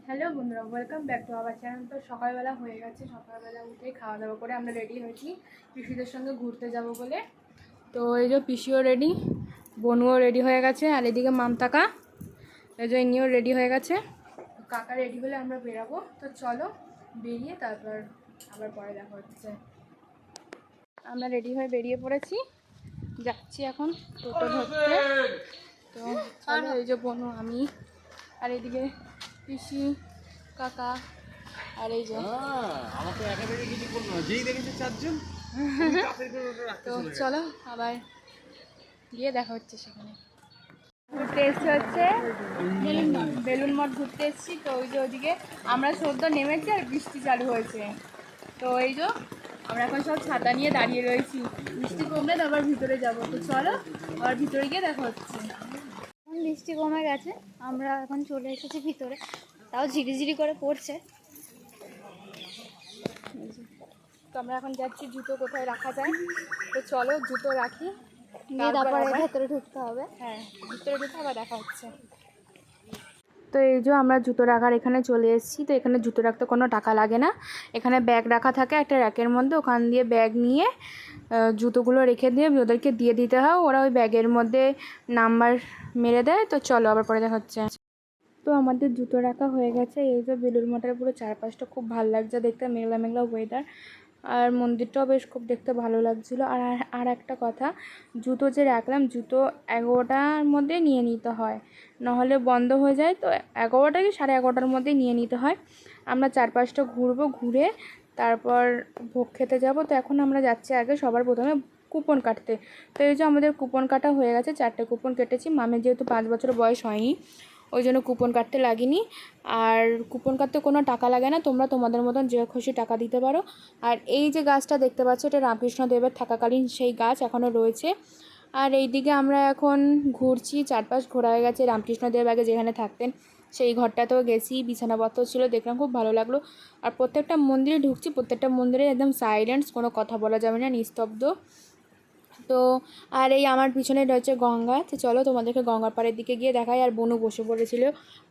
Hello বন্ধুরা, welcome back to our channel. তো সকালবেলা হয়ে গেছে, সকালবেলা উঠে খাওয়া দাওয়া করে আমরা রেডি হয়েছি পিসিদের সঙ্গে ঘুরতে যাব বলে। তো এই যে পিসিও রেডি, বনুও রেডি হয়ে গেছে, আর এদিকে মামতাকা এই যে ইনিও রেডি হয়ে গেছে। কাকা রেডি হলে আমরা বেরাবো। তো চলো বেরিয়ে তারপর আবার পরে দেখা হচ্ছে। আমরা রেডি হয়ে বেরিয়ে পড়েছি, যাচ্ছি এখন টোটো ধরতে। তো চলো, এই যে বনু, আমি, আর এদিকে পিসি, কাকা, আর এই যে আমাকে একা থেকে কিছু করলো না, যেই দেখেছে চারজন। তো চলো আবার গিয়ে দেখা হচ্ছে সেখানে। ঘুরতে এসছি হচ্ছে বেলুন মঠ ঘুরতে এসছি। তো ওই যে ওইদিকে আমরা সদ্য নেমেছি আর বৃষ্টি চালু হয়েছে। তো এই যে আমরা এখন সব ছাতা নিয়ে দাঁড়িয়ে রয়েছি, বৃষ্টি কমলে তারপর ভিতরে যাব। তো চলো আবার ভিতরে গিয়ে দেখা হচ্ছে। বৃষ্টি কমে গেছে, আমরা এখন চলে এসেছি ভিতরে, তাও ঝিরিঝিরি করে পড়ছে। তো আমরা এখন যাচ্ছি জুতো কোথায় রাখা যায়। তো চলো জুতো রাখি, নিয়ে তারপরে ভেতরে ঢুকতে হবে। হ্যাঁ, ভিতরে ঢুকে আবার দেখা হচ্ছে। তো এই যে আমরা জুতো রাখার এখানে চলে এসেছি। তো এখানে জুতো রাখতে কোনো টাকা লাগে না, এখানে ব্যাগ রাখা থাকে একটা র্যাকের মধ্যে, ওখান দিয়ে ব্যাগ নিয়ে জুতোগুলো রেখে দিয়ে ওদেরকে দিয়ে দিতে হয়, ওরা ওই ব্যাগের মধ্যে নাম্বার মেরে দেয়। তো চলো আবার পরে দেখা হচ্ছে। তো আমাদের জুতো রাখা হয়ে গেছে। এই যে বেলুড় মঠের পুরো চারপাশটা খুব ভালো লাগছে দেখতে, মেঘলা মেঘলা ওয়েদার, আর মন্দিরটাও বেশ খুব দেখতে ভালো লাগছিলো। আর একটা কথা, জুতো যে রাখলাম, জুতো 11টার মধ্যে নিয়ে নিতে হয়, নাহলে বন্ধ হয়ে যায়। তো 11টা কি 11:30টার মধ্যে নিয়ে নিতে হয়। আমরা চারপাশটা ঘুরবো, ঘুরে তারপর ভোগ খেতে যাব। তো এখন আমরা যাচ্ছি আগে সবার প্রথমে কুপন কাটতে। তো এই যে আমাদের কুপন কাটা হয়ে গেছে, 4টে কুপন কেটেছি। মামের যেহেতু 5 বছর বয়স হয়নি, ওই জন্য কুপন কাটতে লাগেনি। আর কুপন কাটতে কোনো টাকা লাগে না, তোমরা তোমাদের মতন যে খুশি টাকা দিতে পারো। আর এই যে গাছটা দেখতে পাচ্ছ, এটা রামকৃষ্ণদেবের থাকাকালীন সেই গাছ এখনও রয়েছে। আর এই দিকে আমরা এখন ঘুরছি, চারপাশ ঘোরা হয়ে গেছে। রামকৃষ্ণদেব আগে যেখানে থাকতেন সেই ঘরটাতেও গেছি, বিছানাপত্র ছিল, দেখলাম খুব ভালো লাগলো। আর প্রত্যেকটা মন্দিরে ঢুকছি, প্রত্যেকটা মন্দিরে একদম সাইলেন্স, কোনো কথা বলা যাবে না, নিস্তব্ধ। তো আর এই আমার পিছনে রয়েছে গঙ্গা। তো চলো তোমাদেরকে গঙ্গার পাড়ের দিকে গিয়ে দেখাই। আর বনু বসে পড়েছিল,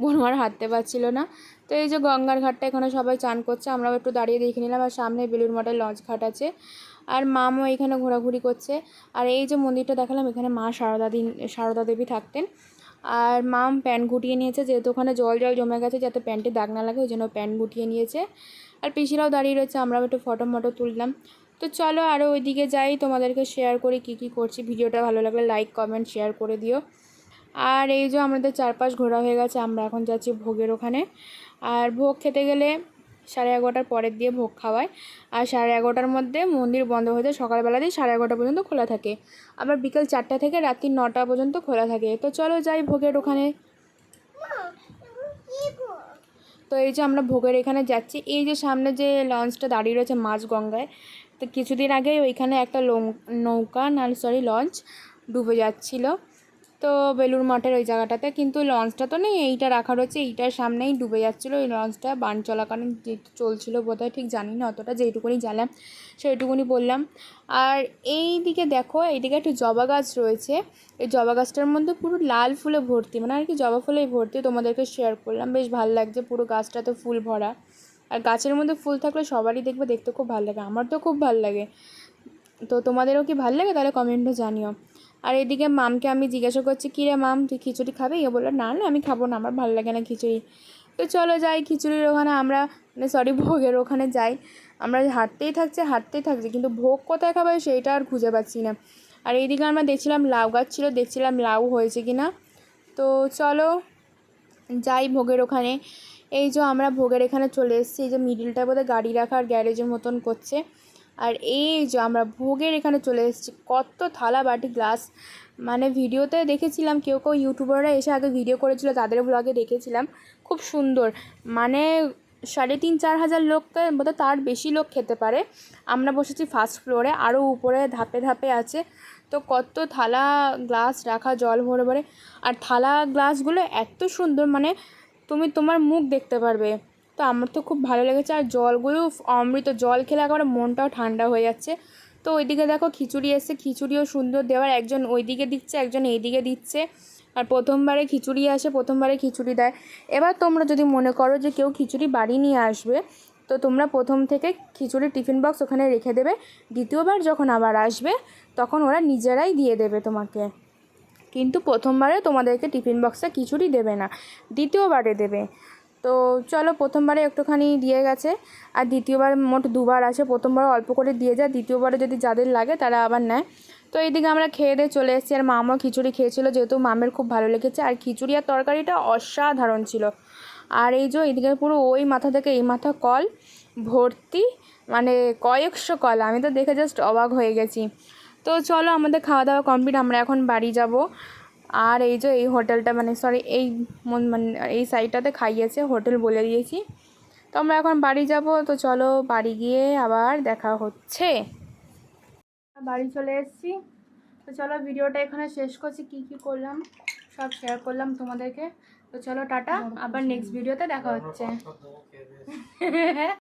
বনু আর হাঁটতে পারছিল না। তো এই যে গঙ্গার ঘাটটা, এখানে সবাই চান করছে, আমরাও একটু দাঁড়িয়ে দেখে নিলাম। আর সামনে বেলুড় মঠের লঞ্চ ঘাট আছে, আর মামও এখানে ঘোরাঘুরি করছে। আর এই যে মন্দিরটা দেখালাম, এখানে মা সারদা দেবী থাকতেন। আর মাম প্যান্ট গুটিয়ে নিয়েছে, যেহেতু ওখানে জল জল জমে গেছে, যাতে প্যান্টে দাগ না লাগে, ওই জন্য প্যান্ট গুটিয়ে নিয়েছে। আর পিসিরাও দাঁড়িয়ে রয়েছে, আমরাও একটু ফটো মটো তুললাম। তো চলো আরও ওইদিকে যাই, তোমাদেরকে শেয়ার করি কী কী করছি। ভিডিওটা ভালো লাগলে লাইক কমেন্ট শেয়ার করে দিও। আর এই যে আমাদের চারপাশ ঘোরা হয়ে গেছে, আমরা এখন যাচ্ছি ভোগের ওখানে। আর ভোগ খেতে গেলে 11:30টার পরের দিয়ে ভোগ খাওয়ায়। আর 11:30টার মধ্যে মন্দির বন্ধ হয়ে যায়, সকালবেলা দিয়ে 11:30 পর্যন্ত খোলা থাকে, আবার বিকেল 4টা থেকে রাত্রি 9টা পর্যন্ত খোলা থাকে। তো চলো যাই ভোগের ওখানে। তো এই যে আমরা ভোগের এখানে যাচ্ছি, এই যে সামনে যে লঞ্চটা দাঁড়িয়ে রয়েছে মাঝ গঙ্গায়, তো কিছুদিন আগে ওইখানে একটা লঞ্চ ডুবে যাচ্ছিল। তো বেলুড় মঠের ওই জায়গাটাতে, কিন্তু লঞ্চটা তো নেই, এইটা রাখা রয়েছে, এইটার সামনেই ডুবে যাচ্ছিলো। ওই লঞ্চটা বান চলাকালীন যে চলছিল বোধহয়, ঠিক জানি না অতটা, যেইটুকুনি জানলাম সেইটুকুনি বললাম। আর এই দিকে দেখো, এইদিকে একটু জবা গাছ রয়েছে, এই জবা গাছটার মধ্যে পুরো লাল ফুলে ভর্তি, মানে আর কি জবা ফুলেই ভর্তি। তোমাদেরকে শেয়ার করলাম, বেশ ভালো লাগছে, পুরো গাছটাতে ফুল ভরা। আর গাছের মধ্যে ফুল থাকলে সবারই দেখবে দেখতে খুব ভালো লাগে, আমার তো খুব ভালো লাগে। তো তোমাদেরও কি ভালো লাগে তাহলে কমেন্টে জানিও। আর এদিকে মামকে আমি জিজ্ঞাসা করছি, কী রে মাম, তুই খিচুড়ি খাবি? এ বললো না না, আমি খাবো না, আমার ভালো লাগে না খিচুড়ি। তো চলো যাই খিচুড়ির ওখানে, আমরা ভোগের ওখানে যাই। আমরা হাঁটতেই থাকছে, কিন্তু ভোগ কোথায় খাবে সেইটা আর খুঁজে পাচ্ছি না। আর এইদিকে আমরা দেখছিলাম লাউ গাছ ছিল, দেখছিলাম লাউ হয়েছে কি না। তো চলো যাই ভোগের ওখানে। এই যে আমরা ভোগের এখানে চলে এসেছি, এই যে মিডিলটা বোধহয় গাড়ি রাখার গ্যারেজের মতন করছে। আর এই যে আমরা ভোগের এখানে চলে এসেছি, কত থালা বাটি গ্লাস, মানে ভিডিওতে দেখেছিলাম, কেউ ইউটিউবাররা এসে আগে ভিডিও করেছিল, তাদের ব্লগে দেখেছিলাম, খুব সুন্দর, মানে 3,500-4 হাজার লোককে বোধহয় তার বেশি লোক খেতে পারে। আমরা বসেছি ফার্স্ট ফ্লোরে, আরও উপরে ধাপে ধাপে আছে। তো কত থালা গ্লাস রাখা জল ভরে ভরে, আর থালা গ্লাসগুলো এত সুন্দর, মানে তুমি তোমার মুখ দেখতে পারবে। তো আমার তো খুব ভালো লেগেছে, আর জলগুলো অমৃত, জল খেলে একেবারে মনটাও ঠান্ডা হয়ে যাচ্ছে। তো ওইদিকে দেখো খিচুড়ি এসছে, খিচুড়িও সুন্দর দেওয়ার, একজন ওইদিকে দিচ্ছে, একজন এইদিকে দিচ্ছে। আর প্রথমবারে খিচুড়ি আসে, প্রথমবারে খিচুড়ি দেয়। এবার তোমরা যদি মনে করো যে কেউ খিচুড়ি বাড়ি নিয়ে আসবে, তো তোমরা প্রথম থেকে খিচুড়ির টিফিন বক্স ওখানে রেখে দেবে। দ্বিতীয়বার যখন আবার আসবে তখন ওরা নিজেরাই দিয়ে দেবে তোমাকে। কিন্তু প্রথমবারে তোমাদেরকে টিফিন বক্সে খিচুড়ি দেবে না, দ্বিতীয়বারে দেবে। তো চলো, প্রথমবারে একটুখানি দিয়ে গেছে, আর দ্বিতীয়বার মোট দুবার আসে। প্রথমবার অল্প করে দিয়ে যায়, দ্বিতীয়বারে যদি যাদের লাগে তারা আবার নেয়। তো এইদিকে আমরা খেয়ে দিয়ে চলে এসেছি, আর মামও খিচুড়ি খেয়েছিল, যেহেতু মামের খুব ভালো লেগেছে। আর খিচুড়ি আর তরকারিটা অসাধারণ ছিল। আর এই যে এইদিকে পুরো ওই মাথা থেকে এই মাথা কল ভর্তি, মানে কয়েকশো কল। আমি তো দেখে জাস্ট অবাক হয়ে গেছি। তো চলো, আমাদের খাওয়া দাওয়া কমপ্লিট, আমরা এখন বাড়ি যাব। আর এই যে এই হোটেলটা, মানে সরি, মানে এই সাইডটাতে খাইয়েছে, হোটেল বলে দিয়েছি। তো আমরা এখন বাড়ি যাব। তো চলো, বাড়ি গিয়ে আবার দেখা হচ্ছে। বাড়ি চলে এসেছি। তো চলো, ভিডিওটা এখানে শেষ করছি। কি কি করলাম সব শেয়ার করলাম তোমাদেরকে। তো চলো, টাটা, আবার নেক্সট ভিডিওতে দেখা হচ্ছে।